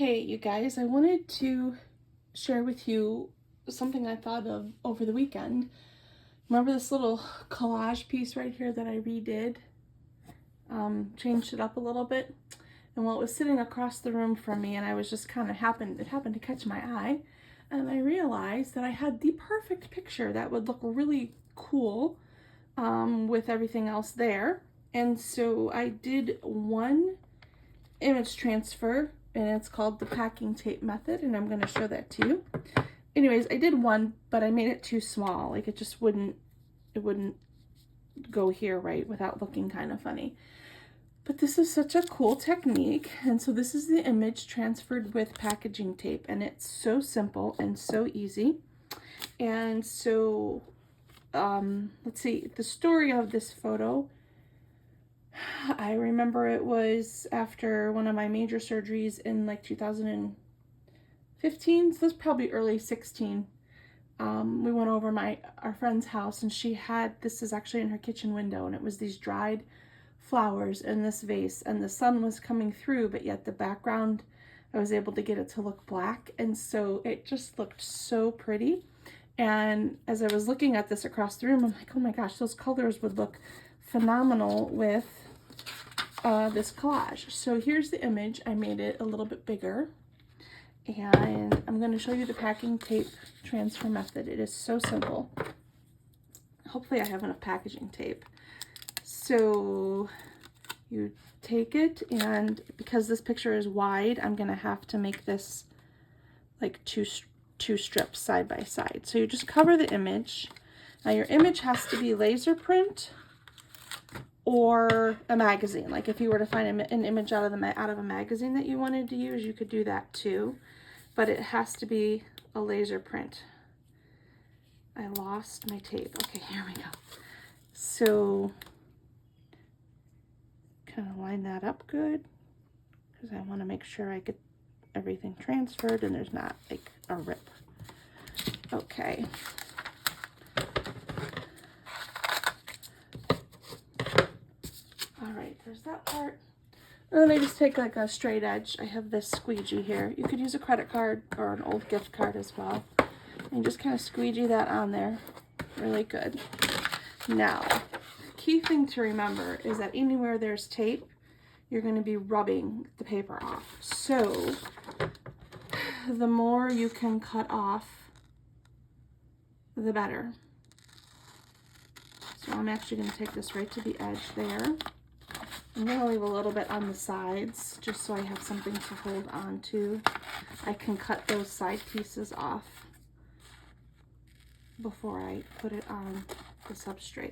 Okay, you guys, I wanted to share with you something I thought of over the weekend. Remember this little collage piece right here that I redid? Changed it up a little bit. And while it was sitting across the room from me and I was just it happened to catch my eye. And I realized that I had the perfect picture that would look really cool with everything else there. And so I did one image transfer, and it's called the packing tape method, and I'm going to show that to you. Anyways, I did one, but I made it too small. Like it wouldn't go here right without looking kind of funny. But this is such a cool technique. And so this is the image transferred with packaging tape, and it's so simple and so easy. And so let's see, the story of this photo, I remember it was after one of my major surgeries in like 2015, so it was probably early 16. We went over our friend's house, and she had, this is actually in her kitchen window, and it was these dried flowers in this vase, and the sun was coming through, but yet the background, I was able to get it to look black, and so it just looked so pretty. And as I was looking at this across the room, I'm like, oh my gosh, those colors would look phenomenal with this collage. So here's the image. I made it a little bit bigger, and I'm going to show you the packing tape transfer method. It is so simple. Hopefully I have enough packaging tape. So you take it, and because this picture is wide, I'm going to have to make this like two strips side by side. So you just cover the image. Now your image has to be laser print or a magazine. Like if you were to find an image out of a magazine that you wanted to use, you could do that too. But it has to be a laser print. I lost my tape. Okay, here we go. So kind of line that up good, because I want to make sure I get everything transferred and there's not like a rip. Okay. All right, there's that part. And then I just take like a straight edge. I have this squeegee here. You could use a credit card or an old gift card as well. And just kind of squeegee that on there really good. Now, key thing to remember is that anywhere there's tape, you're going to be rubbing the paper off. So the more you can cut off, the better. So I'm actually going to take this right to the edge there. I'm going to leave a little bit on the sides just so I have something to hold on to. I can cut those side pieces off before I put it on the substrate.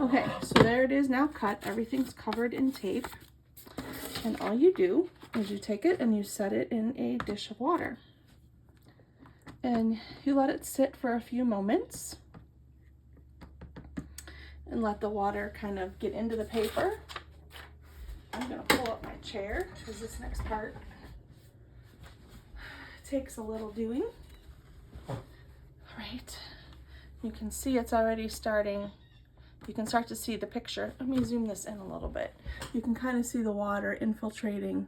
Okay, so there it is now cut. Everything's covered in tape. And all you do is you take it and you set it in a dish of water. And you let it sit for a few moments and let the water kind of get into the paper. I'm going to pull up my chair because this next part takes a little doing. All right, you can see it's already starting. You can start to see the picture. Let me zoom this in a little bit. You can kind of see the water infiltrating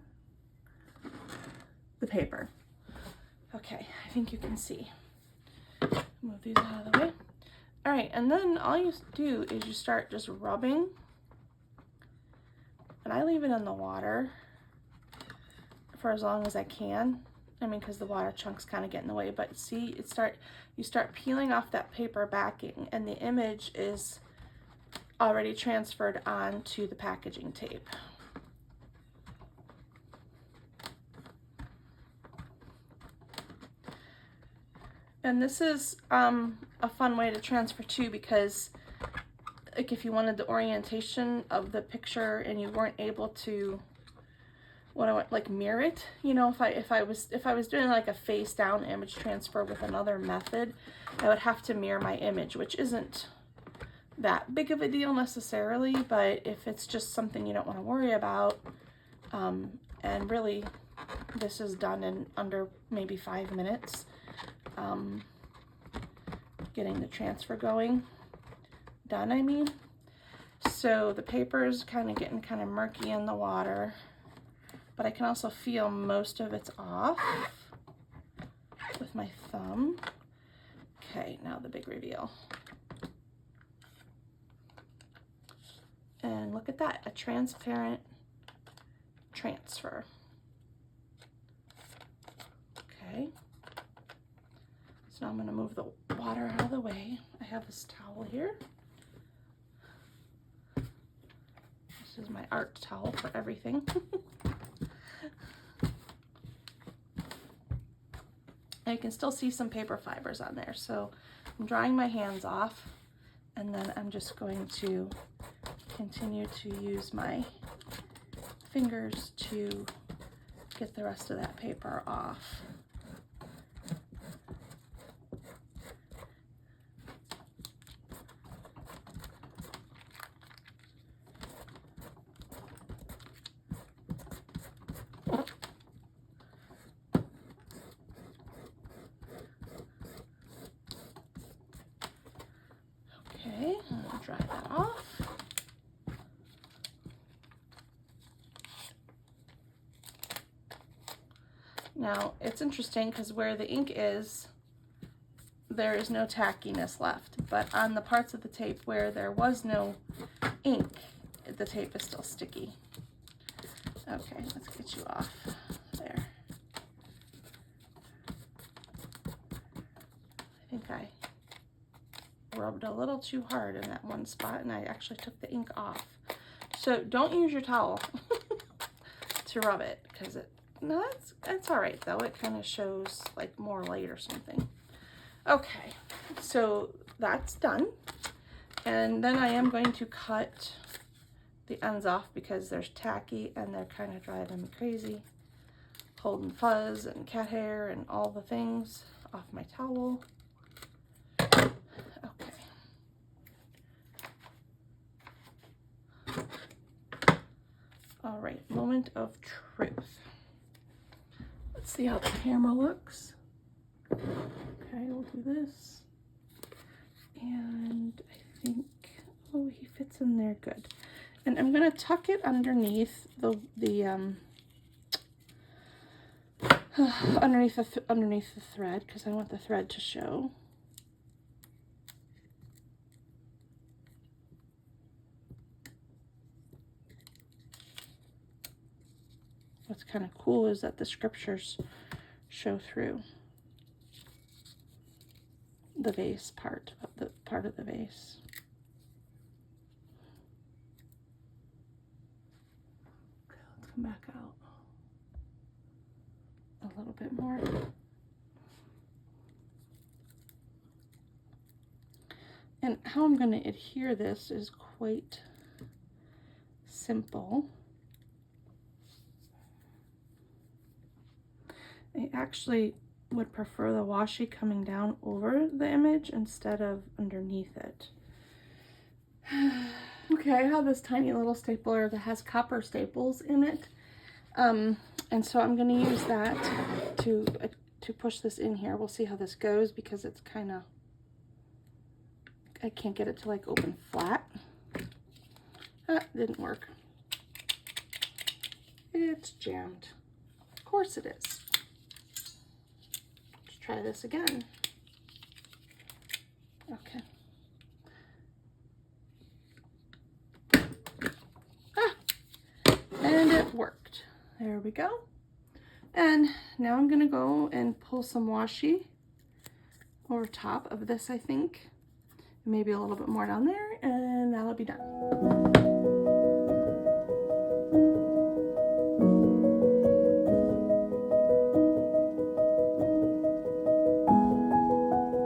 the paper. Okay, I think you can see. Move these out of the way. All right, and then all you do is you start just rubbing. And I leave it in the water for as long as I can. I mean, because the water chunks kind of get in the way. But see, you start peeling off that paper backing, and the image is already transferred onto the packaging tape. And this is a fun way to transfer too, because like if you wanted the orientation of the picture and you weren't able to like mirror it, you know, if I was doing like a face down image transfer with another method, I would have to mirror my image, which isn't that big of a deal necessarily, but if it's just something you don't want to worry about, and really this is done in under maybe 5 minutes, getting the transfer done, I mean. So the paper's kind of getting kind of murky in the water. but I can also feel most of it's off with my thumb. Okay, now the big reveal. And look at that, a transparent transfer. Okay. So now I'm going to move the water out of the way. I have this towel here. This is my art towel for everything. And you can still see some paper fibers on there. So I'm drying my hands off, and then I'm just going to continue to use my fingers to get the rest of that paper off. Okay, I'll dry that off. Now, it's interesting because where the ink is, there is no tackiness left, but on the parts of the tape where there was no ink, the tape is still sticky. Okay, let's get you off there. I think I rubbed a little too hard in that one spot, and I actually took the ink off. So don't use your towel to rub it, because no, that's all right though. It kind of shows like more light or something. Okay, so that's done. And then I am going to cut the ends off because there's tacky and they're kind of driving me crazy. Holding fuzz and cat hair and all the things off my towel. Okay. All right, moment of truth. Let's see how the camera looks. Okay, we'll do this. And I think, oh, he fits in there good. And I'm gonna tuck it underneath underneath the thread, because I want the thread to show. What's kind of cool is that the scriptures show through the vase part of the vase. Okay, let's come back out a little bit more. And how I'm going to adhere this is quite simple. I actually would prefer the washi coming down over the image instead of underneath it. Okay, I have this tiny little stapler that has copper staples in it. And so I'm going to use that to push this in here. We'll see how this goes because it's kind of, I can't get it to like open flat. Didn't work. It's jammed. Of course it is. Let's try this again. Okay. And it worked. There we go. And now I'm going to go and pull some washi over top of this, I think. Maybe a little bit more down there, and that'll be done.